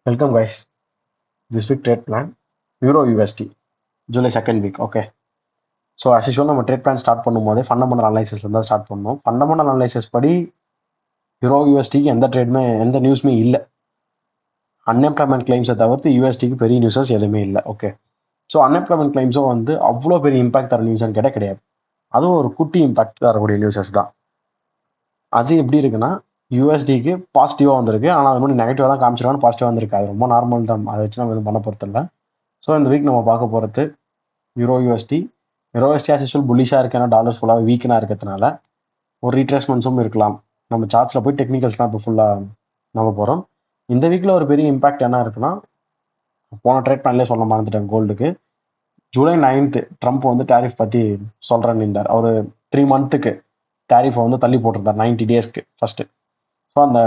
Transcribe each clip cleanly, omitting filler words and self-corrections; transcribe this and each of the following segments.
Welcome guys. This week trade plan Euro USD July 2nd week. Okay. So as usual நம்ம trade plan start பண்ணும்போது fundamental அனலைசிஸ்ல தான் start பண்ணோம். Fundamental analysis படி euro யூஎஸ்டிக்கு எந்த நியூஸுமே இல்லை. Unemployment கிளைம்ஸை தவிர்த்து யூஎஸ்டிக்கு பெரிய நியூஸஸ் எதுவுமே இல்லை. ஓகே. ஸோ அன்எம்ப்ளாய்மெண்ட் கிளைம்ஸும் வந்து அவ்வளோ பெரிய இம்பாக்ட் தர நியூஸ்ன்னு கேட்டால் கிடையாது. அதுவும் ஒரு குட்டி இம்பாக்ட் தரக்கூடிய நியூஸஸ் தான். அது எப்படி இருக்குன்னா யூஎஸ்டிக்கு பாசிட்டிவாக வந்திருக்கு, ஆனால் அது மாதிரி நெகட்டிவாக தான் காமிச்சிருவாங்க. பாசிட்டிவாக வந்திருக்கு, அது ரொம்ப நார்மல் தான். அதை வச்சு நம்ம எதுவும் பண்ண போகிறதில்ல. ஸோ இந்த வீக் நம்ம பார்க்க போகிறது யூரோ யூஎஸ்டி ஆஸ் யூஸ்வல் புல்லிஷாக இருக்கு, ஏன்னா டாலர்ஸ் ஃபுல்லாக வீக்கனாக இருக்கிறதுனால ஒரு ரீட்ரேஸ்மெண்ட்ஸும் இருக்கலாம். நம்ம சார்ட்ஸில் போய் டெக்னிக்கல்ஸ்லாம் இப்போ ஃபுல்லாக நம்ம போகிறோம். இந்த வீக்கில் ஒரு பெரிய இம்பாக்ட் என்ன இருக்குன்னா, போன ட்ரேட் பிளான்லேயே சொல்ல மறந்துட்டேன், கோல்டுக்கு ஜூலை 9th ட்ரம்ப் வந்து டேரிஃப் பற்றி சொல்கிறேன்னு இருந்தார். அவர் 3 months டேரிஃபை வந்து தள்ளி போட்டிருந்தார் 90 daysக்கு ஃபஸ்ட்டு. ஸோ அந்த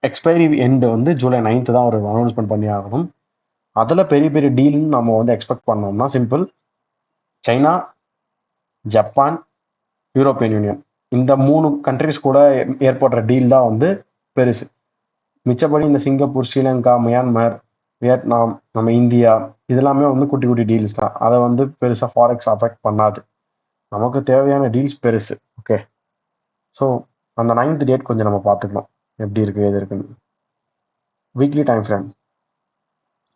எக்ஸ்பைரி எண்டு வந்து ஜூலை 9th தான் ஒரு அனௌன்ஸ்மெண்ட் பண்ணி ஆகணும். அதில் பெரிய பெரிய டீல்னு நம்ம வந்து எக்ஸ்பெக்ட் பண்ணோம்னா simple, China, Japan, European union, இந்த 3 கண்ட்ரிஸ் கூட ஏற்படுற டீல் தான் வந்து பெருசு. மிச்சப்படி இந்த சிங்கப்பூர், ஸ்ரீலங்கா, மியான்மர், வியட்நாம், நம்ம இந்தியா, இதெல்லாமே வந்து குட்டி குட்டி டீல்ஸ் தான். அதை வந்து பெருசாக ஃபாரெக்ஸ் அஃபெக்ட் பண்ணாது. நமக்கு தேவையான டீல்ஸ் பெருசு. ஓகே. ஸோ அந்த 9th date கொஞ்சம் நம்ம பார்த்துக்கணும் எப்படி இருக்குது எது இருக்குன்னு. Weekly time frame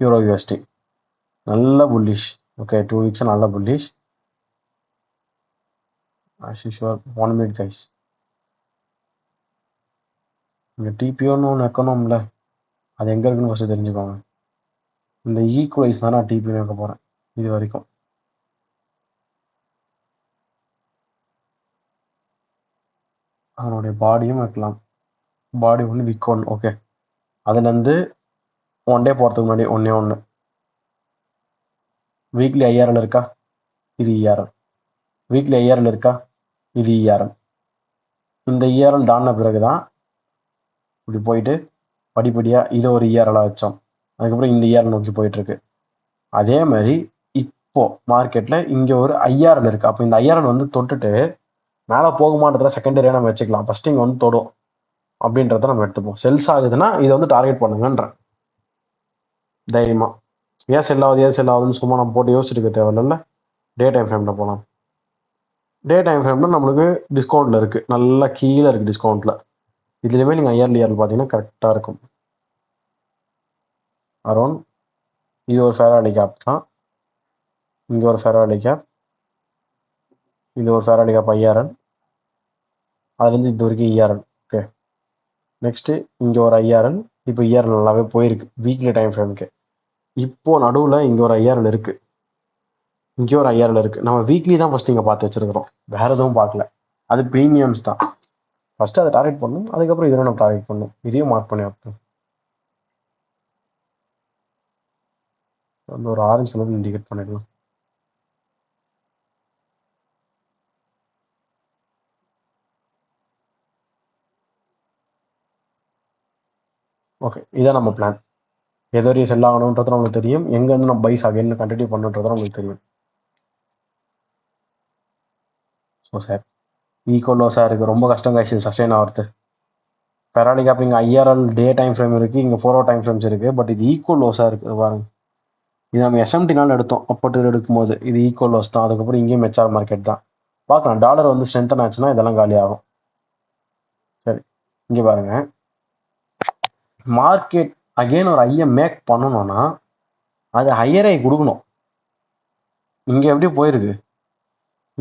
euro USD நல்ல புல்லிஷ். ஓகே, 2 weeks நல்ல bullish. as usual 1 minute guys. இங்கே டிபிஓன்னு ஒன்று வைக்கணும்ல, அது எங்கே இருக்குன்னு ஃபஸ்ட்டு தெரிஞ்சுக்கோங்க. இந்த ஈக்குவலைஸ் தான் நான் டிபிஓ வைக்க போகிறேன் இது வரைக்கும். அதனுடைய பாடியும் வைக்கலாம். பாடி ஒன்று விக் ஒன். ஓகே. அதுலேருந்து 1 day போகிறதுக்கு முன்னாடி ஒன்று வீக்லி ஐஆர்எல் இருக்கா, இது இஆர்எல். வீக்லி ஐஆர்எல் இருக்கா, இது இஆர்எல். இந்த இஆர்எல் தாண்டின பிறகு தான் இப்படி போயிட்டு படிப்படியாக இதை ஒரு இஆர்எலாக வச்சோம். அதுக்கப்புறம் இந்த இஆர்எல் நோக்கி போயிட்டுருக்கு. அதே மாதிரி இப்போது மார்க்கெட்டில் இங்கே ஒரு ஐஆர்எல் இருக்குது. அப்போ இந்த ஐஆர்எல் வந்து தொட்டுட்டு மேலே போகுமான்றதுல செகண்டரியாக நம்ம வச்சுக்கலாம். ஃபஸ்ட்டு இங்கே வந்து தொடும் அப்படின்றத நம்ம எடுத்துப்போம். செல்ஸ் ஆகுதுன்னா இதை வந்து டார்கெட் பண்ணுங்கன்றேன் தைரியமாக. ஏன் செல் ஆகுதுன்னு சும்மா நம்ம போட்டு யோசிச்சுட்டு இருக்க தேவையில்ல. டே டைம் ஃப்ரேமில் போகலாம். டே டைம் ஃப்ரேமில் நம்மளுக்கு டிஸ்கவுண்ட்டில் இருக்குது, நல்லா கீழே இருக்குது டிஸ்கவுண்ட்டில். இதுலேயுமே நீங்கள் இயர்லி பார்த்தீங்கன்னா கரெக்டாக இருக்கும். அரௌண்ட் இது ஒரு ஃபேராலி கேப் தான், இங்கே ஒரு ஃபேராலி கேப், இது ஒரு ஃபேராலி கேப் ஐஆர்எல், அதுலேருந்து இது வரைக்கும் இஆர்எல். ஓகே. நெக்ஸ்ட்டு இங்கே ஒரு ஐஆர்எல். இப்போ இஆர்எல் நல்லாவே போயிருக்கு வீக்லி டைம் ஃப்ரேமுக்கு. இப்போது நடுவில் இங்கே ஒரு ஐஆர்எல் இருக்குது, இங்கே ஒரு ஐஆர்எல் இருக்குது. நம்ம வீக்லி தான் ஃபஸ்ட்டு இங்கே பார்த்து வச்சுருக்கிறோம், வேறு எதுவும் பார்க்கல. அது ப்ரீமியம்ஸ் தான். ஃபஸ்ட்டு அதை டார்கெட் பண்ணணும், அதுக்கப்புறம் இதில் நம்ம டார்கெட் பண்ணணும். இதையும் மார்க் பண்ணி வைப்போம். வந்து ஒரு ஆரஞ்சு கலர் இண்டிகேட் பண்ணிடலாம். ஓகே, இதான் நம்ம பிளான். எது வரையும் செல் ஆகணுன்றது நம்மளுக்கு தெரியும், எங்கேருந்து நம்ம பைஸ் அகைன் கண்டினியூ பண்ணுன்றது நம்மளுக்கு தெரியும். ஸோ சார் ஈக்குவலோஸாக இருக்குது, ரொம்ப கஷ்டம் காய்ச்சி சஸ்டெயின் ஆகிறது. ஃபெராலி கேப் இங்கே ஐஆர்எல் டே டைம் ஃப்ரேம் இருக்குது, இங்கே 4 hour டைம் ஃப்ரேம்ஸ் இருக்குது. பட் இது ஈக்குவல் லோஸாக இருக்குது பாருங்க. இது நம்ம எஸ்எம்டினால் எடுத்தோம், அப்போட்டு எடுக்கும்போது இது ஈக்குவல் லோஸ் தான். அதுக்கப்புறம் இங்கேயும் மெச்சார் மார்க்கெட் தான். பார்க்கலாம், டாலர் வந்து ஸ்ட்ரென்த்தன் ஆச்சுன்னா இதெல்லாம் காலி ஆகும். சரி, இங்கே பாருங்க, மார்க்கெட் அகெயின் ஒரு ஐயை மேக் பண்ணணும்னா அது ஹையரை கொடுக்கணும். இங்கே எப்படி போயிருக்கு,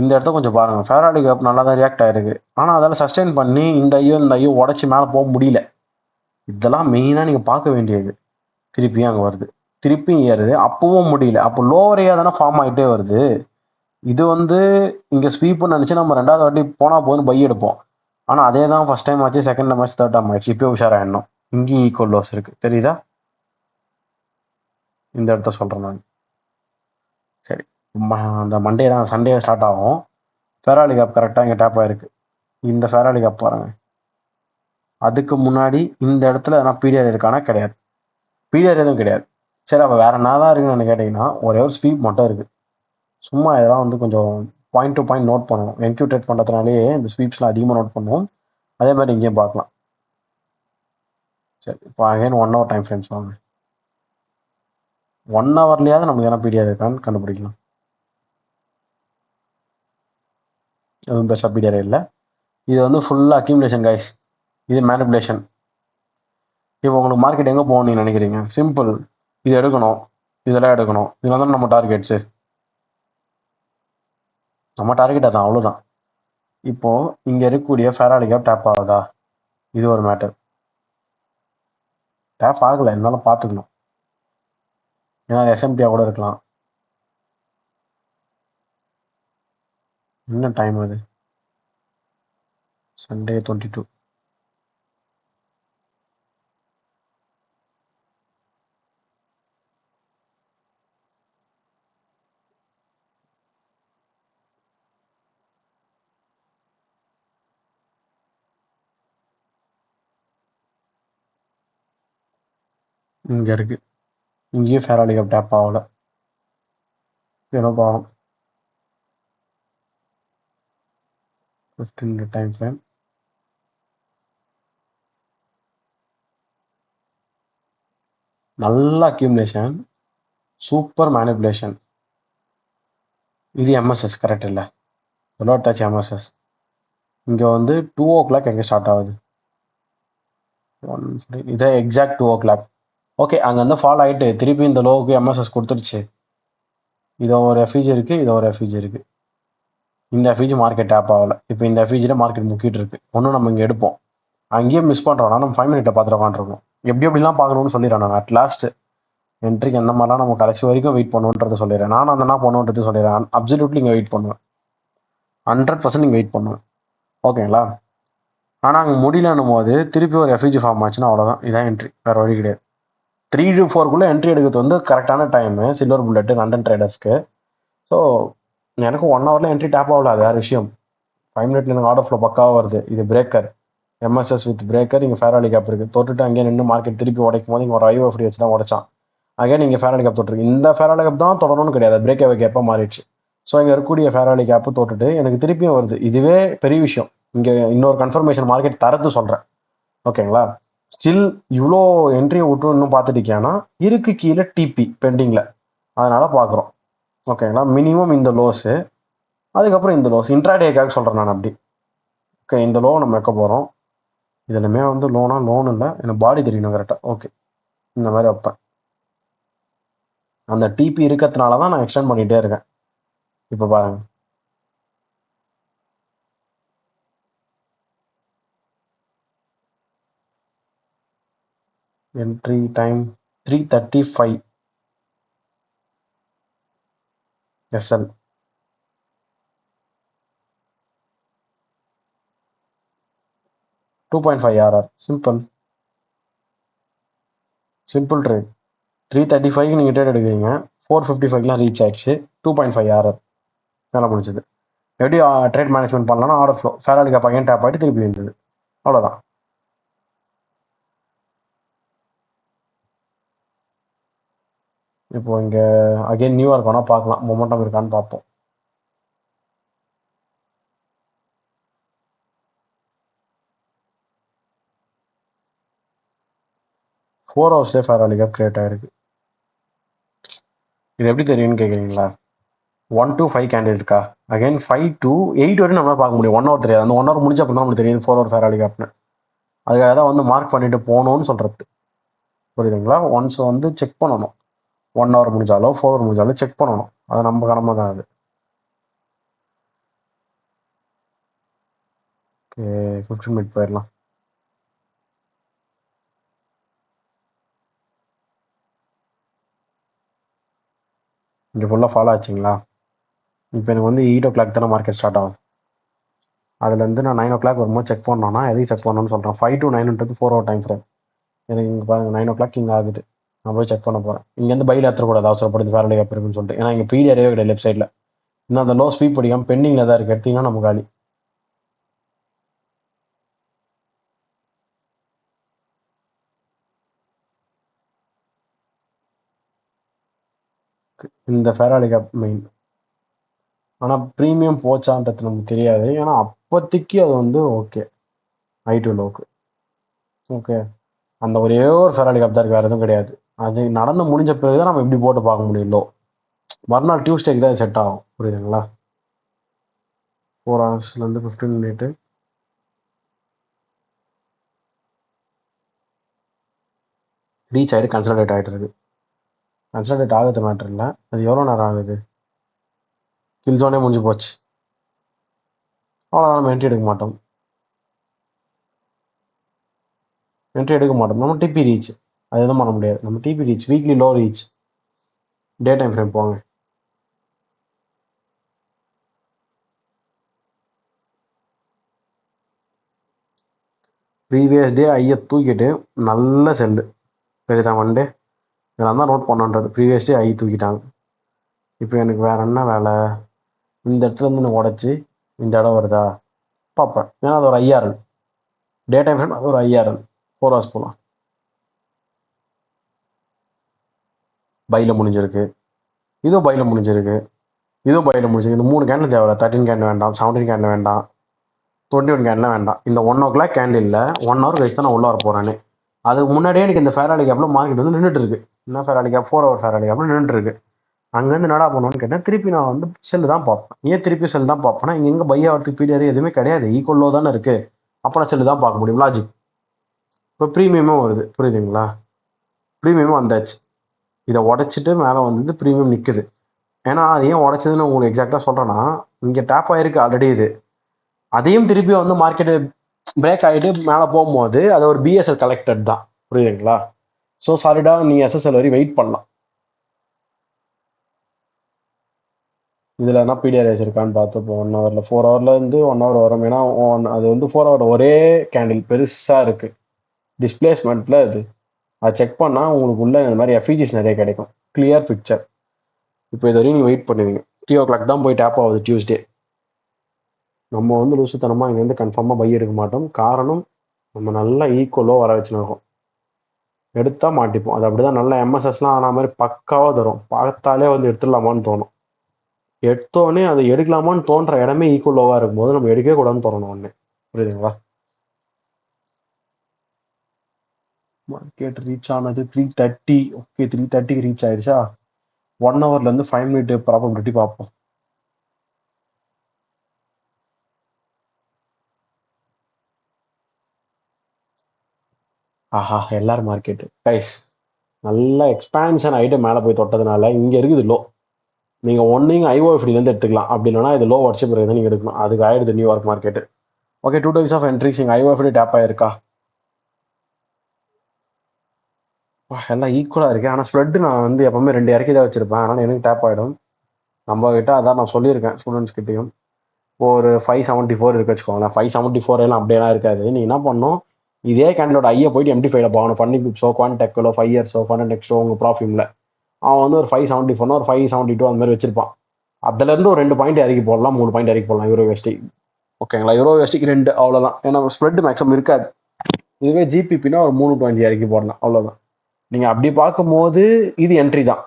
இந்த இடத்த கொஞ்சம் பாருங்கள். ஃபேராலி கேப் நல்லா தான் ரியாக்ட் ஆகிருக்கு, ஆனால் அதால் சஸ்டெயின் பண்ணி இந்த ஐயோ உடச்சி மேலே போக முடியல. இதெல்லாம் மெயினாக நீங்கள் பார்க்க வேண்டியது. திருப்பியும் அங்கே வருது, திருப்பியும் ஏறுது, அப்பவும் முடியல. அப்போ லோவரையாக தானே ஃபார்ம் ஆகிட்டே வருது. இது வந்து இங்கே ஸ்வீப்புன்னு நினச்சி நம்ம 2வது வாட்டி போனால் போதுன்னு பை எடுப்போம். ஆனால் அதே தான் ஃபஸ்ட் டைம் ஆச்சு, செகண்ட் டைம் ஆச்சு, தேர்ட் டைம் ஆச்சு. இப்போ உஷாராகிடணும். இங்கேயும் ஈக்குவல் லோஸ் இருக்குது, தெரியுதா? இந்த இடத்த சொல்கிறேன் நான். சரி, அந்த மண்டே தான், சண்டே ஸ்டார்ட் ஆகும். ஃபேராலி கேப் கரெக்டாக இங்கே டேப் ஆகிருக்கு. இந்த ஃபேராலி கேப் பாருங்க, அதுக்கு முன்னாடி இந்த இடத்துல எதனா பிடிஆர் இருக்கானா? கிடையாது, பிடிஆர் எதுவும் கிடையாது. சரி, அப்போ வேறு என்ன தான் இருக்குன்னு கேட்டிங்கன்னா ஒரே ஒரு ஸ்வீப் மட்டும் இருக்குது. சும்மா இதெல்லாம் வந்து கொஞ்சம் பாயிண்ட் டு பாயிண்ட் நோட் பண்ணணும். என்கியூட்டேட் பண்ணுறதுனாலே இந்த ஸ்வீப்ஸ்லாம் அதிகமாக நோட் பண்ணுவோம். அதே மாதிரி இங்கேயும் பார்க்கலாம். சரி, இப்போ அகைன் 1 hour டைம் ஃப்ரேம்ஸ் வாங்க. 1 ஹவர்லையாவது நமக்கு என்ன பீடியா இருக்கான்னு கண்டுபிடிக்கலாம். எதுவும் பெருசாக பீடியா இல்லை. இது வந்து ஃபுல்லாக அக்யூமுலேஷன் கைஸ். இது மேனிபுலேஷன். இப்போ உங்களுக்கு மார்க்கெட் எங்கே போகணும்னு நீங்கள் நினைக்கிறீங்க? சிம்பிள். இது எடுக்கணும், இதெல்லாம் எடுக்கணும். இதெல்லாம் தான் நம்ம டார்கெட்ஸு. நம்ம டார்கெட் அதான், அவ்வளோதான். இப்போது இங்கே இருக்கக்கூடிய ஃபெராரி கேப் டேப் ஆகுதா? இது ஒரு மேட்டர். டேப் ஆகலை, இருந்தாலும் பார்த்துக்கணும். ஏன்னா எஸ்எம்பியாக கூட இருக்கலாம். என்ன டைம் அது? Sunday 22. இங்கே இருக்குது. இங்கேயும் ஃபெராரி கேப் டேப் ஆகலை. ஏதோ பாவம். 15 டைம் ஃப்ரேம். நல்ல அக்யூமுலேஷன், சூப்பர் மேனிபுலேஷன். இது எம்எஸ்எஸ் கரெக்ட் இல்லை? தாச்சு எம்எஸ்எஸ். இங்கே வந்து 2 o'clock எங்கே ஸ்டார்ட் ஆகுது? இதே எக்ஸாக்ட் 2 o'clock. ஓகே, அங்கேருந்து ஃபால் ஆகிட்டு திருப்பி இந்த லோவுக்கு எம்எஸ்எஸ் கொடுத்துருச்சு. இதோ ஒரு எஃப்இஜி இருக்குது, இதோ ஒரு எஃப்இஜி இருக்குது. இந்த எஃப்இஜி மார்க்கெட் டேப் ஆகலை. இப்போ இந்த எஃப்இஜியில் மார்க்கெட் முக்கிட்டு இருக்கு. ஒன்றும் நம்ம இங்கே எடுப்போம். அங்கேயும் மிஸ் பண்ணுறோம்னா நம்ம 5 minute பார்த்துட்டு உட்காந்துருக்கோம். எப்படி எப்படிலாம் பார்க்கணும்னு சொல்லிடுறேன் நான். அட்லாஸ்ட் என்ட்ரிக்கு எந்த மாதிரிலாம் நம்ம கடைசி வரைக்கும் வெயிட் பண்ணுன்றதை சொல்லிடுறேன். நானும் அந்த என்ன பண்ணுன்றது சொல்லிடுறேன். அப்சல்யூட்லி இங்கே வெயிட் பண்ணுவேன். 100% நீங்கள் வெயிட் பண்ணுவேன். ஓகேங்களா? ஆனால் அங்கே முடியலன்னும் போது திருப்பி ஒரு எஃப்இஜி ஃபார்ம் ஆச்சுன்னா அவ்வளோதான். இதான் என்ட்ரி, வேறு வழி கிடையாது. 3 to 4 என்ட்ரி எடுக்கிறது வந்து கரெக்டான டைமு சில்வர் புல்லட்டு லண்டன் ட்ரேடர்ஸ்க்கு. ஸோ எனக்கு 1 hourல என்ட்ரி டேப் ஆகல, அது வேறு விஷயம். 5 minute எனக்கு ஆர்டர் ஃப்ளோ பக்காவாக வருது. இது பிரேக்கர், எம்எஸ்எஸ் வித் பிரேக்கர். இங்கே ஃபேராலி கேப் இருக்குது. தொட்டுட்டு அங்கேயே நின்று மார்க்கெட் திருப்பி உடைக்கும் போது இங்கே ஒரு ஐஓ ஃப்ரீ வச்சு தான் உடைச்சான். அங்கே நீங்கள் ஃபேராலி கேப் தொட்டுருக்கு. இந்த ஃபேராலி கேப் தான் தொடரணும்னு கிடையாது, பிரேக் அவே கேப்பாக மாறிடுச்சு. ஸோ இங்கே இருக்கக்கூடிய ஃபேராலி கேப்பு தொட்டுட்டு எனக்கு திருப்பியும் வருது. இதுவே பெரிய விஷயம். இங்கே இன்னொரு கன்ஃபர்மேஷன் மார்க்கெட் தரத்து சொல்கிறேன். ஓகேங்களா? ஸ்டில் இவ்வளோ என்ட்ரியை விட்டு இன்னும் பார்த்துட்டிருக்கியானா இருக்கு கீழே டிபி பெண்டிங்கில், அதனால் பார்க்குறோம். ஓகேங்களா? மினிமம் இந்த லோஸு, அதுக்கப்புறம் இந்த லோஸ் இன்ட்ராடேக்காக சொல்கிறேன் நான் அப்படி. ஓகே, இந்த லோ நம்ம வைக்க போகிறோம். இதுலையுமே வந்து லோன் இல்லை, எனக்கு பாடி தெரியணும் கரெக்டாக. ஓகே, இந்த மாதிரி வைப்பேன். அந்த டிபி இருக்கிறதுனால தான் நான் எக்ஸ்டெண்ட் பண்ணிகிட்டே இருக்கேன். இப்போ பாருங்கள், entry time 3:35 SL. 2.5 RR. Simple trade. 3:35 நீங்கள் ட்ரேட் எடுக்கிறீங்க, 4:55 ரீச் ஆயிடுச்சு. 2.5 ஆர்ஆர் வேலை முடிச்சது. எப்படி ட்ரேட் மேனேஜ்மெண்ட் பண்ணலாம்னா order flow fairly gap again tap ஆகிட்டு திருப்பி இருந்தது, அவ்வளோதான். இப்போ இங்கே அகைன் நியூயார்க் வேணால் பார்க்கலாம், மொமெண்டம் இருக்கான்னு பார்ப்போம். ஃபோர் ஹவர்ஸ்லேயே ஃபேராலி கேப் கிரியேட் ஆகிருக்கு. இது எப்படி தெரியும்னு கேட்குறீங்களா? 1 to 5 கேண்டில் இருக்கா? அகைன் 5 to 8 வரையும் நம்மளால் பார்க்க முடியும். 1 hour தெரியாது. அந்த 1 hour முடிஞ்ச அப்புறம் தான் நம்மளுக்கு தெரியுது 4 hour ஃபேராலி கேப்னு. அதுக்காக தான் வந்து மார்க் பண்ணிட்டு போகணும்னு சொல்கிறது. புரியுதுங்களா? ஒன்ஸ் வந்து செக் பண்ணணும். 1 hour முடிஞ்சாலோ 4 hour முடிஞ்சாலும் செக் பண்ணணும். அது நம்ம கடமை தான் அது. ஓகே, 15 minute போயிடலாம். இங்கே ஃபுல்லாக ஃபாலோ ஆச்சுங்களா? இப்போ எனக்கு வந்து 8 o'clock தானே மார்க்கெட் ஸ்டார்ட் ஆகும். அதுலேருந்து நான் 9 o'clock வரும்போது செக் பண்ணோன்னா எதையும் செக் பண்ணணும்னு சொல்கிறேன். 5 to 9ன்றது 4 hour டைம் ஃப்ரேம். எனக்கு இங்கே பாருங்கள் 9 o'clock இங்கே ஆகுது. நான் போய் செக் பண்ண போகிறேன். இங்கேருந்து பையில் ஏற்றக்கூடாது, அவசரப்படுது ஃபேராலி கேப் இருக்குன்னு சொல்லிட்டு. ஏன்னா இங்கே பீடி அறியவே கிடையாது லெஃப்ட் சைடில். இன்னும் அந்த லோ ஸ்வீப் படிக்காமல் பெண்டிங்கில் தான் இருக்குது. எடுத்திங்கன்னா நம்ம காலி. இந்த ஃபேராலி கேப் மெயின். ஆனால் ப்ரீமியம் போச்சான்றது நமக்கு தெரியாது. ஏன்னா அப்போதைக்கு அது வந்து okay I to log. Okay, அந்த ஒரே ஒரு ஃபெராரி கேப் தான் இருக்குது, வேறு எதுவும் கிடையாது. அது நடந்து முடிஞ்ச பிறகு தான் நம்ம இப்படி போட்டு பார்க்க முடியும் லோ. மறுநாள் டியூஸ்டேக்கு தான் செட் ஆகும். புரியுதுங்களா? 4 ஹவர்ஸ்லேருந்து 15 மினிட்டு ரீச் ஆகிட்டு கன்சல்டேட் ஆகிட்டு இருக்கு. கன்சல்டேட் ஆகுது மேட்டர் இல்லை, அது எவ்வளோ நேரம் ஆகுது? கில் ஜோனே முடிஞ்சு போச்சு. அவ்வளோ நம்ம என்ட்ரி எடுக்க மாட்டோம். நம்ம டிபி ரீச் அது எதுவும் பண்ண முடியாது. நம்ம TP reach weekly low reach day time frame போங்க. ப்ரீவியஸ் டே ஐயை தூக்கிட்டு நல்ல செல்லு பெரிதா மண்டே இதெல்லாம் தான் நோட் பண்ணுன்றது. ப்ரீவியஸ் டே ஐ தூக்கிட்டாங்க. இப்போ எனக்கு வேற என்ன வேலை? இந்த இடத்துல இருந்து நான் உடச்சி இந்த இடம் வருதா பார்ப்பேன். ஏன்னா அது ஒரு ஐஆர்எல் டே டைம் ஃப்ரேம், அது ஒரு ஐஆர்எல் 4 ஹவர்ஸ் போகலாம். பையில் முடிஞ்சிருக்கு, இதுவும் பையில் முடிஞ்சிருக்கு, இதுவும் பையில் முடிஞ்சிருக்கு. இந்த 3 கேண்டில் தேவை. 13 கேண்டில் வேண்டாம், 17 கேண்டில் வேண்டாம், 21 கேண்டில் வேண்டாம். இந்த 1 o'clock கேண்டில் 1 hour கழிச்சு தான் நான் உள்ள வர போகிறேன்னு. அதுக்கு முன்னாடியே எனக்கு இந்த ஃபேராலி கேப்பில் மார்க்கெட் வந்து நின்றுட்டு இருக்கு. என்ன ஃபேராலி கேப்? 4 hour ஃபேராலி கேப்பில் நின்றுட்டு இருக்கு. அங்கேருந்து என்னடா பண்ணுவோன்னு கேட்டேன். திருப்பி நான் வந்து செல்லு தான் பார்ப்பேன். ஏன் திருப்பி செல் தான் பார்ப்பேன்னா, இங்கே எங்கே பை ஆகிறதுக்கு பீடியர் எதுவுமே கிடையாது, ஈக்குவலோ தானே இருக்குது. அப்போ நான் செல்லு தான் பார்க்க முடியும். லாஜிக். இப்போ ப்ரீமியமும் வருது, புரியுதுங்களா? ப்ரீமியமும் வந்தாச்சு. இதை உடச்சிட்டு மேலே வந்து ப்ரீமியம் நிற்குது. ஏன்னா அது ஏன் உடச்சதுன்னு உங்களுக்கு எக்ஸாக்டாக சொல்கிறேன்னா, இங்கே டேப் ஆகிருக்கு ஆல்ரெடி. இது அதையும் திருப்பி வந்து மார்க்கெட்டு பிரேக் ஆகிட்டு மேலே போகும்போது அது ஒரு பிஎஸ்எல் கலெக்டட் தான், புரியுதுங்களா? ஸோ சாலிடாக நீங்கள் எஸ்எஸ்எல் வரை வெயிட் பண்ணலாம். இதில் என்ன பிடிஆர்எஸ் இருக்கான்னு பார்த்துப்போம். 1 ஹவரில் 4 ஹவர்லேருந்து 1 ஹவர் வரும். ஏன்னா அது வந்து 4 ஹவர் ஒரே கேண்டில் பெருசாக இருக்குது டிஸ்பிளேஸ்மெண்ட்டில். அது செக் பண்ணால் உங்களுக்கு உள்ள இந்த மாதிரி எஃபிஜிஸ் நிறைய கிடைக்கும், கிளியர் பிக்சர். இப்போ இது வரையும் நீங்கள் வெயிட் பண்ணுவீங்க. 3 o'clock தான் போய் டேப் ஆகுது டியூஸ்டே. நம்ம வந்து லூசுத்தனமாக இங்கேருந்து கன்ஃபார்மாக பை எடுக்க மாட்டோம். காரணம், நம்ம நல்லா ஈக்குவலோ வர வச்சுருக்கோம். எடுத்தால் மாட்டிப்போம். அது அப்படி தான். நல்லா எம்எஸ்எஸ்லாம் ஆன மாதிரி பக்காவாக தரும். பார்த்தாலே வந்து எடுத்துடலாமான்னு தோணும். எடுத்தோடனே அதை எடுக்கலாமான்னு தோன்ற இடமே ஈக்குவல் லோவாக இருக்கும்போது நம்ம எடுக்கவே கூடாதுன்னு தோணணும் ஒன்று. புரியுதுங்களா? மார்க்கெட் ரீச் ஆனது 3:30. ஓகே, 3:30க்கு ரீச் ஆயிடுச்சா? 1 ஹவர்லேருந்து 5 மினிட் ப்ராபபிலிட்டி பார்ப்போம். ஆஹா, எல்லாரும் மார்க்கெட்டு கைஸ் நல்லா எக்ஸ்பான்ஷன் ஆகிட்டு மேலே போய் தொட்டதுனால இங்கே இருக்குது லோ. நீங்கள் ஒன்றையும் ஐஓஎஃப்டிலேருந்து எடுத்துக்கலாம். அப்படி இல்லைனா இது லோ உடச்ச பிறகு தான் நீங்கள் எடுக்கணும். அதுக்கு ஆயிடுது New York market. Okay, 2 types of entries. இங்கே ஐஓஎஃப்டி டேப் ஆயிருக்கா? எல்லாம் ஈக்குவலாக இருக்குது. ஆனால் ஸ்ப்ரெட் நான் வந்து எப்போவுமே 2 இறக்கி தான் வச்சுருப்பேன். அதனால் எனக்கு டேப் ஆகிடும். நம்ம கிட்ட அதான் நான் சொல்லியிருக்கேன் ஸ்டூடெண்ட்ஸ் கிட்டையும். ஒரு 574 இருக்கு வச்சுக்கோங்களேன். 574 எல்லாம் அப்படியெல்லாம் இருக்காது. நீங்கள் என்ன பண்ணணும், இதே கேண்டிலோட ஐயை போயிட்டு MT5ல போகணும். ஃபன்னி குப்ஸோ, குவான்டெக்கோ, 5 இயர்ஸோ, ஃபன்னடெக்ஸோ உங்கள் ப்ராஃபிமில் அவன் வந்து ஒரு 574 ஒரு 572 அந்த மாதிரி வச்சிருப்பான். அதுலேருந்து ஒரு 2 பாயிண்ட் இறக்கி போடலாம், 3 பாயிண்ட் இறக்கி போடலாம் யூரோ வெஸ்டி. ஓகேங்களா? யூரோ வெஸ்டிக்கு 2 அவ்வளோதான். ஏன்னா ஸ்ப்ரெட் மேக்ஸிமம் இருக்காது. இதுவே ஜிபிபினா ஒரு 3 to 5 இறக்கி போடலாம், அவ்வளோதான். நீங்கள் அப்படி பார்க்கும்போது இது என்ட்ரி தான்.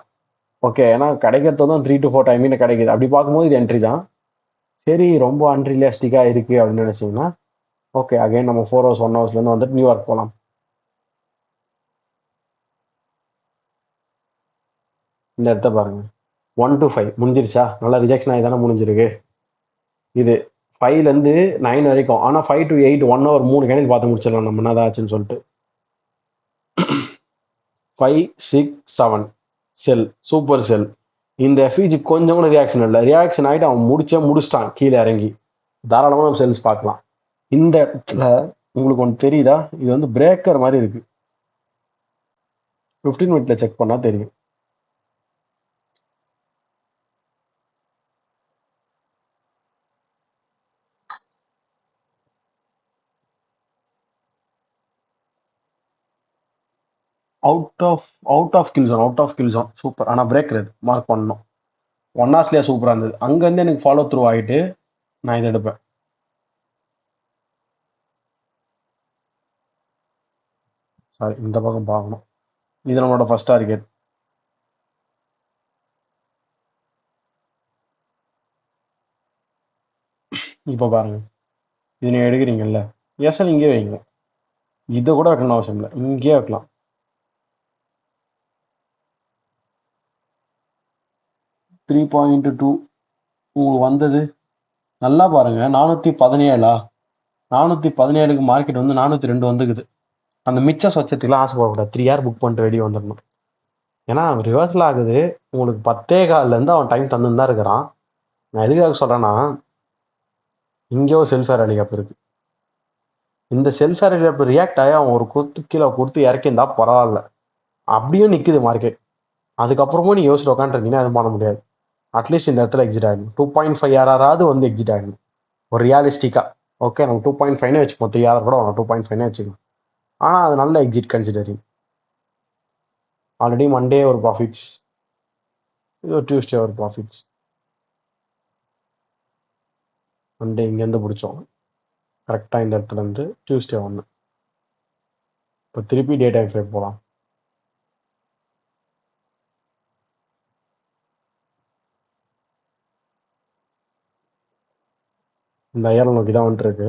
ஓகே, ஏன்னா கிடைக்கிறது தான் 3 to 4 டைமில் கிடைக்குது. அப்படி பார்க்கும்போது இது என்ட்ரி தான். சரி, ரொம்ப அன்ரியலிஸ்டிக்காக இருக்குது அப்படின்னு நினச்சிங்கன்னா ஓகே, அகைன் நம்ம 4 ஹவர்ஸ் 1 ஹவர்ஸ்லேருந்து வந்துட்டு நியூயார்க் போகலாம். இந்த இடத்த பாருங்க, 1 to 5 முடிஞ்சிருச்சா? நல்லா ரிஜெக்ஷன் ஆகி தானே முடிஞ்சிருக்கு. இது 5லேருந்து 9 வரைக்கும். ஆனால் 5 to 8 1 hour 3 கேண்டில் பார்த்து முடிச்சிடலாம் நம்ம என்னதான் ஆச்சுன்னு சொல்லிட்டு. 5, 6, 7 செல், சூப்பர் செல். இந்த எஃபிஜி கொஞ்சம் கூட ரியாக்ஷன் இல்லை. ரியாக்ஷன் ஆகிட்டு அவன் முடிச்சிட்டான் கீழே இறங்கி. தாராளமாக நம்ம செல்ஸ் பார்க்கலாம். இந்த இடத்துல உங்களுக்கு ஒன்று தெரியுதா? இது வந்து பிரேக்கர் மாதிரி இருக்கு. 15 மினிட்ல செக் பண்ணால் தெரியும். Out of kill zone super. ஆனால் பிரேக்கர் இது மார்க் பண்ணணும். 1 ஹவர்ஸ்லேயே சூப்பராக இருந்தது. அங்கேருந்து எனக்கு ஃபாலோ த்ரூ ஆகிட்டு நான் இதை எடுப்பேன். சாரி, இந்த பக்கம் பார்க்கணும். இது நம்மளோட ஃபர்ஸ்ட் டார்கெட். இப்போ பாருங்க, இது நீங்கள் எடுக்கிறீங்கல்ல, எஸ்எல் இங்கே வைங்க. இதை கூட வைக்கணும் அவசியம் இல்லை, இங்கேயே வைக்கலாம். 3.2 உங்களுக்கு வந்தது நல்லா பாருங்க. 417 417க்கு மார்க்கெட் வந்து 402 வந்துக்குது. அந்த மிச்ச சொச்சத்துக்குலாம் ஆசைப்படக்கூடாது. 3 ஹவர் புக் பண்ணிட்டு வெளியே வந்துடணும். ஏன்னா ரிவர்ஸில் ஆகுது. உங்களுக்கு 10:15 அவன் டைம் தந்துன்னு தான் இருக்கிறான். நான் எதுக்காக சொல்கிறேன்னா, இங்கே ஒரு செல்ஃபேர் ஹெலிகாப்டர் இருக்கு. இந்த செல்ஃபேர் ஹெலிகாப்டர் ரியாக்ட் ஆகி அவன் ஒரு குத்து கீழே கொடுத்து இறக்கியிருந்தா பரவாயில்ல. அப்படியும் நிற்குது மார்க்கெட். அதுக்கப்புறமும் நீ யோசிச்சு உட்காந்துருந்தீங்கன்னா எதுவும் பண்ண முடியாது. அட்லீஸ்ட் இந்த இடத்துல எக்ஸிட் ஆகிடும். 2.5 யாராவது வந்து எக்ஸிட் ஆகிடும் ஒரு ரியாலிஸ்டிக்காக. ஓகே, நம்ம 2.5 வச்சுப்போம். 3 யாரை கூட 2.5 வச்சுக்கலாம். ஆனால் அது நல்ல எக்ஸிட் கன்சிடரிங். ஆல்ரெடி மண்டே ஒரு ப்ராஃபிட்ஸ், இது டியூஸ்டே ஒரு ப்ராஃபிட்ஸ். மண்டே இங்கேருந்து பிடிச்சோம் கரெக்டாக இந்த இடத்துல இருந்து. டியூஸ்டே ஒன்று. இப்போ திருப்பி டே டைம் ஃப்ரேம் போகலாம். இந்த ஐஆர் நோக்கி தான் வந்துட்டுருக்கு.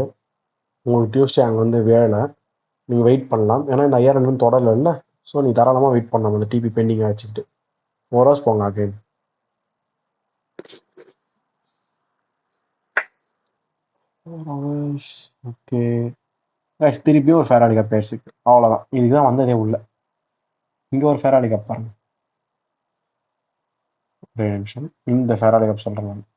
உங்களுக்கு டியூஸ்டே அங்கே வந்து வேலை, நீங்கள் வெயிட் பண்ணலாம். ஏன்னா இந்த ஐஆர் வந்து தொடரல இல்லை. ஸோ நீ தாராளமாக வெயிட் பண்ணலாம் அந்த டிபி பெண்டிங்காக வச்சுக்கிட்டு. 4 ஹவர்ஸ் போங்க அகைன். ஓகே, திருப்பியும் ஒரு ஃபேராடி கப் பேசிக்கு. அவ்வளோதான், இதுக்கு தான் வந்ததே உள்ள. இங்கே ஒரு ஃபேராடி கப் பாருங்க. ஒரே நிமிஷம், இந்த ஃபேராடி கப் சொல்கிறேன் நான்.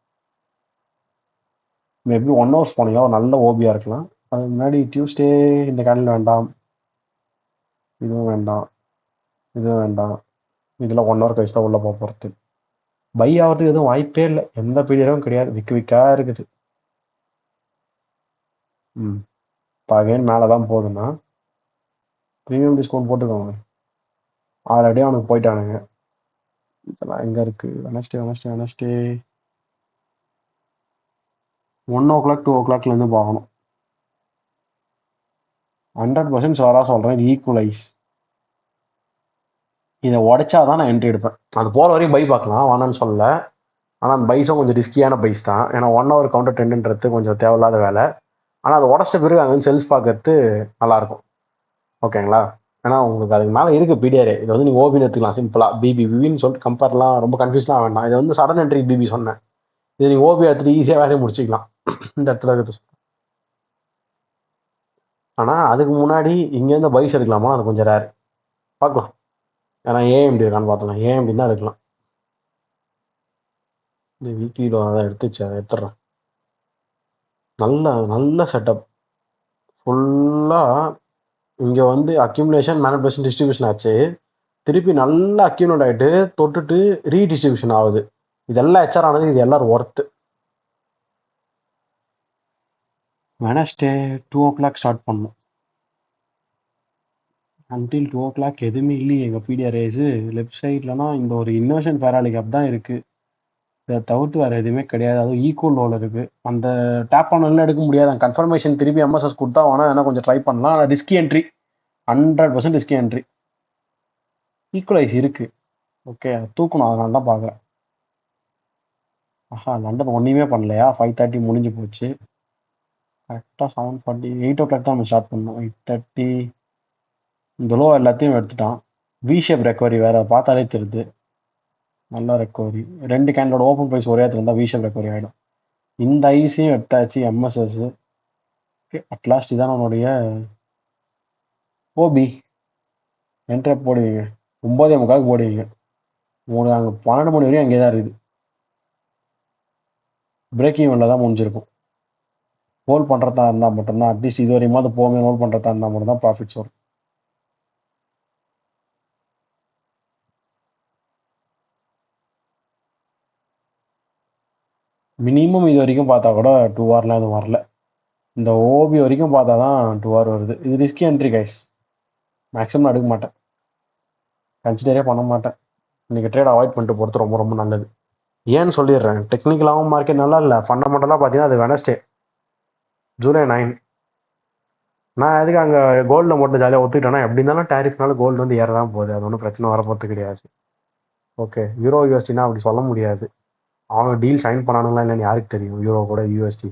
மேபி 1 ஹவர்ஸ் போனீங்கன்னா ஒரு நல்ல ஓபியாக இருக்கலாம். அதுக்கு முன்னாடி டியூஸ்டே இந்த கேண்டில் வேண்டாம், இதுவும் வேண்டாம், இதுவும் வேண்டாம். இதில் 1 ஹவர் கழிச்சு தான் உள்ளே போக போகிறது. பை ஆகிறதுக்கு எதுவும் வாய்ப்பே இல்லை. எந்த பீரியடும் கிடையாது. விக்கா இருக்குது. இப்போ அகைன் மேலே தான் போகுதுன்னா ப்ரீமியம் டிஸ்கவுண்ட் போட்டுக்கோங்க. ஆல்ரெடி அவனுக்கு போயிட்டானுங்க. இதெல்லாம் எங்கே இருக்குது? வெனஸ்டே 1 o'clock 2 o'clockலேருந்து பார்க்கணும். 100% ஷுவராக சொல்கிறேன், இது ஈக்குவலைஸ். இதை உடைச்சா தான் நான் என்ட்ரி எடுப்பேன். அது போகிற வரையும் பை பார்க்கலாம், வேணான்னு சொல்லலை. ஆனால் அந்த பைஸும் கொஞ்சம் ரிஸ்கியான பைஸ் தான். ஏன்னா 1 hour கவுண்டர் ட்ரெண்டுன்றது கொஞ்சம் தேவையில்லாத வேலை. ஆனால் அது உடச்சிட்ட பிறகு அங்கே செல்ஸ் பார்க்கறது நல்லாயிருக்கும். ஓகேங்களா? ஏன்னா உங்களுக்கு அதுக்கு மேலே இருக்குது பிடிஆரே. இதை வந்து நீங்கள் ஓபின்னு எடுத்துக்கலாம் சிம்பிளாக. பிபின்னு சொல்லிட்டு கம்பேர்லாம் ரொம்ப கன்ஃபியூஸ்லாம் வேண்டாம். இதை வந்து சடன் என்ட்ரி பிபி சொன்னேன். இது நீங்கள் ஓபி எடுத்துட்டு ஈஸியாக வேலையை முடிச்சிக்கலாம் இந்த இடத்துல இருக்குது. ஆனால் அதுக்கு முன்னாடி இங்கேருந்து பைஸ் எடுக்கலாமா, அது கொஞ்சம் ரேர். பார்க்கலாம். ஏன்னா ஏஎம்டி இருக்கான்னு பார்த்தலாம். ஏஎம்டி தான் எடுக்கலாம். இந்த வீக்லியில் அதான் எடுத்துச்சு, அதை எடுத்துடுறேன். நல்ல செட்டப். ஃபுல்லாக இங்கே வந்து அக்யூமுலேஷன், மேனிபுலேஷன், டிஸ்ட்ரிபியூஷன் ஆச்சு. திருப்பி நல்லா அக்யூமுலேட் ஆகிட்டு தொட்டுட்டு ரீடிஸ்ட்ரிபியூஷன் ஆகுது. இதெல்லாம் ஹெச்ஆர் ஆனது. இது எல்லாரும் ஒர்த்து. வெனஸ்டே 2 o'clock ஸ்டார்ட் பண்ணணும். அன்டில் 2 o'clock எதுவுமே இல்லையே எங்கள் பிடிஆர்ஏஸு. லெஃப்ட் சைட்லனா இந்த ஒரு இன்னோவேஷன் ஃபேராலிக் அப் தான் இருக்குது. இதை தவிர்த்து வேறு எதுவுமே கிடையாது. அதுவும் ஈக்குவல் லோவில் இருக்குது. அந்த டேப் பண்ணலாம் எடுக்க முடியாது. கன்ஃபர்மேஷன் திருப்பி எம்எஸ்எஸ் கொடுத்தா வேணால் கொஞ்சம் ட்ரை பண்ணலாம். Risky entry, 100% risky entry. Equalise இருக்குது. ஓகே, தூக்கணும். அதனால தான் பார்க்குறேன். லண்டன் ஒன்றுமே பண்ணலையா? 5:30 முடிஞ்சு போச்சு. கரெக்டாக 7:40 8 o'clock தான் நம்ம ஸ்டார்ட் பண்ணோம். 8:30 இந்த லோ எல்லாத்தையும் எடுத்துட்டான். வி ஷேப் ரெக்கவரி வேறு பார்த்தாலே தெரியுது. நல்ல ரெக்கவரி. 2 கேண்டோட ஓப்பன் ப்ரைஸ் ஒரே இடத்துல இருந்தால் வி ஷேப் ரெக்கவரி ஆகிடும். இந்த ஐஸையும் எடுத்தாச்சு. MSS okay. அட்லாஸ்ட் இதான் நம்மளுடைய ஓபி. என்ட்ரி போடுவீங்க 9:45 போடுவீங்க. உங்களுக்கு அங்கே 12 மணி வரையும் அங்கே தான் இருக்குது. பிரேக்கிங் இவனில் தான் முடிஞ்சிருக்கும். ஹோல்ட் பண்ணுறதா இருந்தால் மட்டும்தான், அட்லீஸ்ட் இது வரையும் அது போமே ஹோல்ட் பண்ணுறதா இருந்தால் மட்டும்தான் ப்ராஃபிட்ஸ் வரும். மினிமம் இது வரைக்கும் பார்த்தா கூட 2 ஹவர்லாம் எதுவும் வரல. இந்த ஓபி வரைக்கும் பார்த்தா தான் 2 ஹவர் வருது. இது ரிஸ்கி என்ட்ரி கைஸ். மேக்ஸிமம் எடுக்க மாட்டேன், கன்சிடரே பண்ண மாட்டேன். இன்றைக்கி ட்ரேட் அவாய்ட் பண்ணிட்டு போகிறது ரொம்ப ரொம்ப நல்லது. ஏன்னு சொல்லிடுறேன். டெக்னிக்கலாகவும் மார்க்கெட் நல்லா இல்லை. ஃபண்டமெண்டலாக பார்த்தீங்கன்னா அது வெனஸ்டே July 9. நான் எதுக்கு அங்கே கோல்டில் மட்டும் ஜாலியாக ஒத்துக்கிட்டேன்னா, எப்படி இருந்தாலும் டேரிஃப்னால கோல்டு வந்து ஏற தான் போகுது. அது ஒன்றும் பிரச்சனை வரப்போகிறது கிடையாது. ஓகே, யூரோ யூஎஸ்டினா அப்படி சொல்ல முடியாது. அவங்க டீல் சைன் பண்ணானுங்களா இல்லைன்னு யாருக்கு தெரியும்? யூரோ கூட யூஎஸ்டி,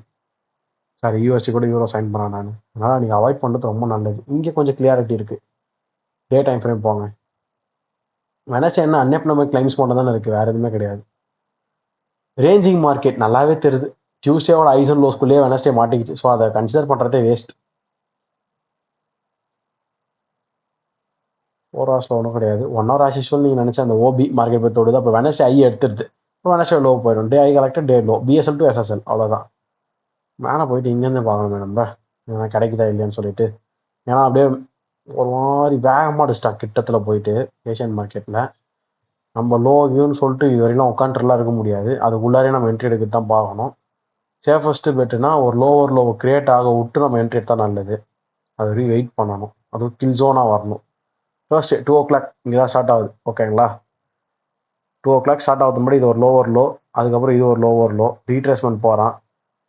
சாரி யூஎஸ்டி கூட யூரோ சைன் பண்ணானு. அதனால் நீங்கள் அவாய்ட் பண்ணுறது ரொம்ப நல்லது. இங்கே கொஞ்சம் கிளியாரிட்டி இருக்குது. டே டைம் ஃப்ரேம் போங்க. வெனஸ்டே என்ன அன்எப்ளமெண்ட் கிளைம்ஸ் மட்டும் தானே இருக்குது, வேறு எதுவுமே கிடையாது. ரேஞ்சிங் மார்க்கெட் நல்லாவே தெரியுது. டியூஸ்டேவோட ஐஸ் அண்ட் லோஸ்குள்ளேயே வெனஸ்டே மாட்டிக்கிச்சு. ஸோ அதை கன்சிடர் பண்ணுறதே வேஸ்ட். 4 ஹவர்ஸில் ஒன்றும் கிடையாது. 1 ஹவர் ஆஸ் யூஸ்வல் நீங்கள் நினச்ச அந்த ஓபி மார்க்கெட் போய் தொடுது. அப்போ வெனஸ்டே ஐ எடுத்துடுது. இப்போ வெனஸ்டே லோ போயிடும். Day I collected, day low. BSL to SSL அவ்வளோதான். மேலே போயிட்டு இங்கேருந்து பார்க்கணுமே நம்ம ஏன்னா கிடைக்குதா இல்லையான்னு சொல்லிட்டு. ஏன்னா அப்படியே ஒரு மாதிரி வேகமாக டிஸ்டாக் கிட்டத்தில் போயிட்டு ஏஷியன் மார்க்கெட்டில் நம்ம லோ வியூன்னு சொல்லிட்டு இது வரைக்கும் உட்காந்துட்டுலாம் இருக்க முடியாது. அதுக்குள்ளாரே நம்ம என்ட்ரி எடுக்க தான் பார்க்கணும். சேஃபஸ்ட்டு பெட்டுனா ஒரு லோவர் லோ கிரியேட் ஆக விட்டு நம்ம என்ட்ரி எடுத்தால் நல்லது. அது வரைக்கும் வெயிட் பண்ணணும். அதுவும் கில் ஜோனாக வரணும். ஃபர்ஸ்ட் 2 o'clock இங்கே தான் ஸ்டார்ட் ஆகுது. ஓகேங்களா, 2 o'clock ஸ்டார்ட் ஆகுது முன்னாடி இது ஒரு லோவர் லோ, அதுக்கப்புறம் இது ஒரு லோவர் லோ. ரீட்ரேஸ்மெண்ட் போகிறான்.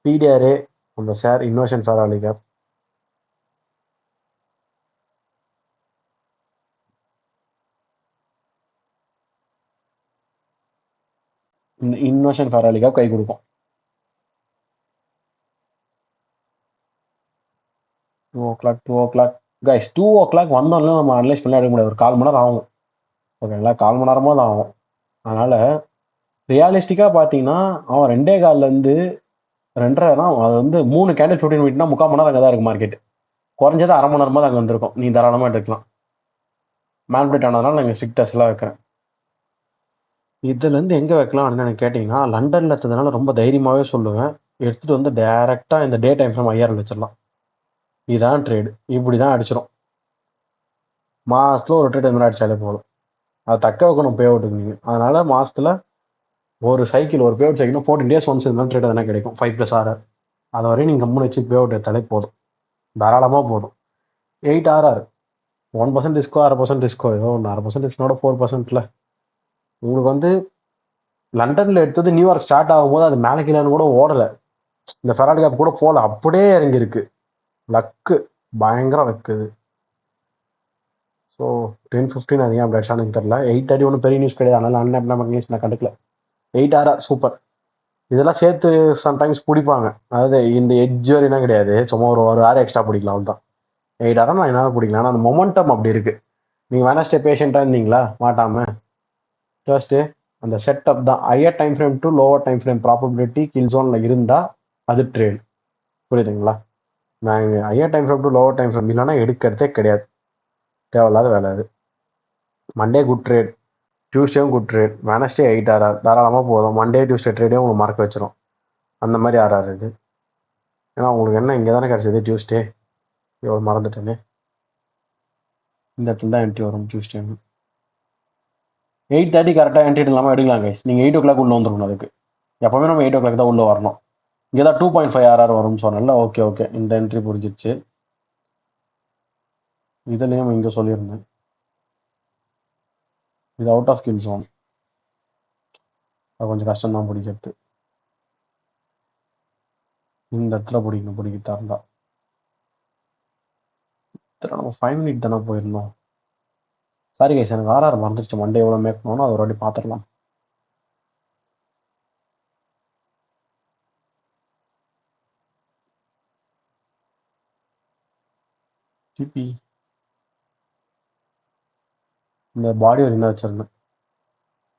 பிடிஆரே நம்ம சார் இன்வெர்ஷன் ஃபேர் வேலி கேப். இந்த இன்வெர்ஷன் ஃபேர் வேலி கேப் கை கொடுக்கும். 2 o'clock கைஸ் 2 o'clock வந்தோம்னா நம்ம அனலைஸ் பண்ணி எடுக்க முடியாது. ஒரு 1/4 மணி நேரம் ஆகும். ஓகேங்களா, 1/4 மணி நேரமாக தான் ஆகும். அதனால் ரியாலிஸ்டிக்காக பார்த்தீங்கன்னா அவன் 2:15லேருந்து 2:30 தான். அது வந்து 3 கேண்டில் 15 மினிட்னா 3/4 மணி நேரம் அங்கே தான் இருக்குது மார்க்கெட். குறைஞ்சது 1/2 மணி நேரமாக தான் அங்கே வந்திருக்கும். நீ தாராளமாக எடுக்கலாம். மேன்பேட் ஆனதுனால நான் இங்கே ஸ்ட்ரிக்டஸ்லாம் வைக்கிறேன். இதுலேருந்து எங்கே வைக்கலாம் அப்படின்னு கேட்டிங்கன்னா லண்டனில் இருக்கிறதுனால ரொம்ப தைரியமாகவே சொல்லுவேன். எடுத்துகிட்டு வந்து டேரெக்டாக இந்த டே டைம் ஃப்ரேம் ஐஆரில் வச்சிடலாம். இதுதான் ட்ரேடு. இப்படி தான் அடிச்சிடும். மாதத்தில் ஒரு ட்ரேட் இந்த மாதிரி அடித்தாலே போதும். அதை தக்க வைக்கணும் பே அவுட்டுக்கு நீங்கள். அதனால் மாதத்தில் ஒரு சைக்கிள் ஒரு pay out cycle 14 days once இருந்தாலும் ட்ரேட் எதனா கிடைக்கும். 5+RR அதை வரையும் நீங்கள் கம்முன்னு வச்சு பே அவுட் எடுத்தாலே போதும். தாராளமாக போதும். 8RR 1% டிஸ்கோ 1/2% டிஸ்கோ ஏதோ ஒன்று 1/2% டிஸ்கோட 4%ல உங்களுக்கு வந்து லண்டனில் எடுத்தது நியூயார்க் ஸ்டார்ட் ஆகும்போது அது மேலே கீழேன்னு கூட ஓடலை. இந்த ஃபெராரி கேப் கூட போகல, அப்படியே இறங்கியிருக்கு. லக்கு பயங்கரம் இருக்குது. ஸோ 10:15 அதிகம் அப்படி அடிச்சானு தெரியல. 8:30 ஒன்றும் பெரிய நியூஸ் கிடையாது. அதனால அன்அப்டேட் நியூஸ் நான் கண்டுக்கல. 8RR super. இதெல்லாம் சேர்த்து சம்டைம்ஸ் பிடிப்பாங்க. அதாவது இந்த எட்ஜ் வரையும் கிடையாது, சும்மா ஒரு ஆறு எக்ஸ்ட்ரா பிடிக்கலாம். அவ்வளோதான். 8RR நான் என்ன பிடிக்கலாம். ஆனால் அந்த மொமெண்டம் அப்படி இருக்கு. நீங்கள் வெனஸ்டே பேஷண்ட்டாக இருந்தீங்களா மாட்டாம தேர்ஸ்டே அந்த செட்டப் தான். Higher time frame to lower time frame probability kill ஜோனில் இருந்தால் அது ட்ரேட். புரியுதுங்களா? நாங்கள் higher time frame to lower time frame இல்லைன்னா எடுக்கிறதே கிடையாது. தேவையில்லாத வேலை அது. மண்டே குட் ட்ரேட், டியூஸ்டேவும் குட் ட்ரேட், வெனஸ்டே 8RR தாராளமாக போதும். மண்டே டியூஸ்டே ட்ரேடே உங்களுக்கு மார்க் வச்சிடும். அந்த மாதிரி RR இது. ஏன்னா உங்களுக்கு என்ன இங்கே தானே கிடச்சிது டியூஸ்டே. எவ்வளோ மறந்துட்டேனே. இந்த இடத்துல தான் என்ட்ரி வரும் டியூஸ்டேன்னு. 8:30 கரெக்டாக என்ட்ரி இல்லாமல் எடுக்கலாம் கைஸ். நீங்கள் 8 o'clock உள்ளே வந்துடணும். அதுக்கு எப்போவுமே நம்ம 8 o'clock தான் உள்ளே வரணும். இங்கே தான் 2.5RR வரும்னு சொன்னல. ஓகே இந்த என்ட்ரி புரிஞ்சிடுச்சு. இதுலேயும் இங்கே சொல்லியிருந்தேன் இது அவுட் ஆஃப் கில் ஜோன். அது கொஞ்சம் கஷ்டம் தான் பிடிக்கிறது. இந்த இடத்துல பிடிக்கத்தான் இருந்தா நம்ம 5 minute தானே போயிருந்தோம். சாரி கைஸ், எனக்கு RR மறந்துடுச்சு. மண்டே எவ்வளோ மேக் பண்ணணும் அதை ஒரு வாட்டி பார்த்துடலாம். டிபி இந்த பாடி வரைக்கும் தான் வச்சிருந்தேன்.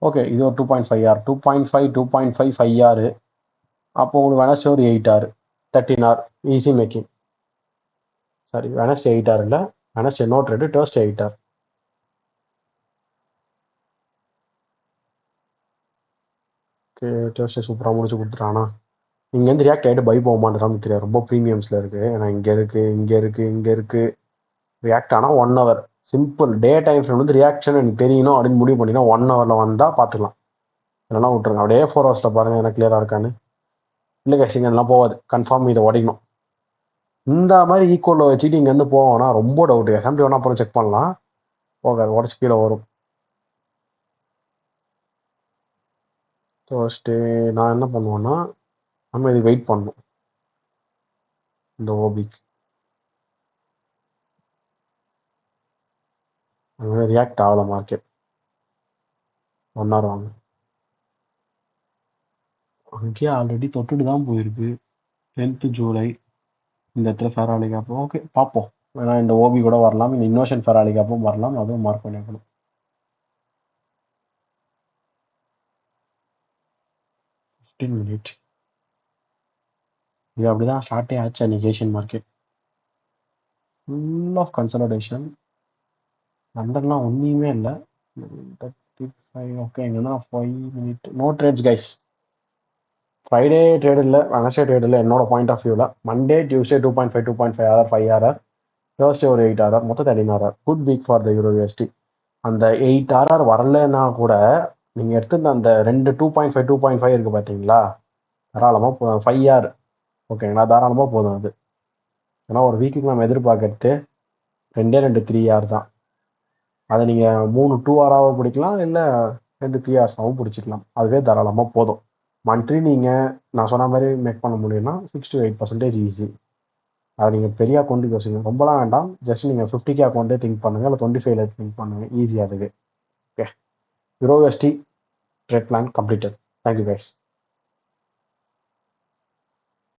ஓகே, இது ஒரு 2.5R 2.5 5R. அப்போ உங்களுக்கு வெனஸ்டே ஒரு 8R 13R easy making. Sorry, Wednesday 8R இல்லை, Wednesday no trade, Thursday 8R. Okay, Thursday சூப்பராக முடிச்சு கொடுத்துட்டானா. இங்கேருந்து ரியாக்ட் ஆகிட்டு பை போக மாட்டேறான்னு தெரியாது. ரொம்ப ப்ரீமியம்ஸில் இருக்குது. ஏன்னா இங்கே இருக்குது. ரியாக்ட் ஆனால் 1 hour சிம்பிள். டே டைம் ஃப்ரேம் வந்து ரியாக்ஷன் எனக்கு தெரியணும் அப்படின்னு முடிவு பண்ணினா 1 hourல வந்தால் பார்த்துக்கலாம். இல்லைனா விட்டுருங்க. அப்படியே 4 hours பாருங்கள் எனக்கு கிளியராக இருக்கான்னு. இல்லை கேஷிங் எல்லாம் போகாது. கன்ஃபார்ம் இதை உடைக்கணும். இந்த மாதிரி ஈக்குவலில் வச்சுட்டு இங்கேருந்து போவோம்னா ரொம்ப டவுட்டு. எஸ்எம்டி வேணா அப்புறம் செக் பண்ணலாம். போகாது, உடச்சி கீழே வரும். ஃபர்ஸ்ட்டு நான் என்ன பண்ணுவேன்னா நம்ம இதுக்கு வெயிட் பண்ணணும். இந்த ஓபிக்கு ரியாக்ட் ஆகலை மார்க்கெட். 1 hour வாங்க. அங்கேயே ஆல்ரெடி தொட்டுட்டு தான் போயிருக்கு. 10th July இந்த இடத்துல ஃபெராலி கேப். ஓகே பார்ப்போம். ஏன்னா இந்த ஓபி கூட வரலாம், இந்த இன்வெர்ஷன் ஃபெராலி கேப்பும் வரலாம். அதுவும் மார்க் பண்ணிக்கணும். 15 minute. இது அப்படிதான் ஸ்டார்ட்டே ஆச்சு அன்னைக்கு Asian market. Full of consultation. லண்டன்லாம் ஒன்றுமே இல்லை. 35 ஓகே எங்கன்னா 5 minute no trades guys. Friday trade இல்லை, வெனஸ்டே ட்ரேட் இல்லை என்னோட பாயிண்ட் ஆஃப் வியூவில். Monday Tuesday 2.5 2.5 R 5 R, Thursday ஒரு 8 ஆர், மொத்தம் 13 R. Good week for the euro USD. அந்த 8 ஆர் வரலன்னா கூட நீங்கள் எடுத்துருந்த அந்த 2.5 2.5 இருக்குது பார்த்தீங்களா, தாராளமாக போதும். 5 ஆர் ஓகேங்களா, தாராளமாக போதும் அது. ஏன்னா ஒரு வீக்குக்கு நம்ம எதிர்பார்க்கறது 2 3 ஆர் தான். அதை நீங்கள் 3 2 ஆராகவும் பிடிக்கலாம், இல்லை 2 3 ஹார்ஸாகவும் பிடிச்சிக்கலாம். அதுவே தாராளமாக போதும். மந்த்லி நீங்கள் நான் சொன்ன மாதிரி மேக் பண்ண முடியும்னா 6 to 8% ஈஸி. அதை நீங்கள் பெரிய அக்கௌண்ட்டுக்கு யோசிங்க, ரொம்பலாம் வேண்டாம். ஜஸ்ட் நீங்கள் 50K அக்கௌண்ட்டே திங்க் பண்ணுங்கள், இல்லை 25 திங்க் பண்ணுங்கள், ஈஸி அதுவே. Okay, euro USD trade plan completed. Thank you guys.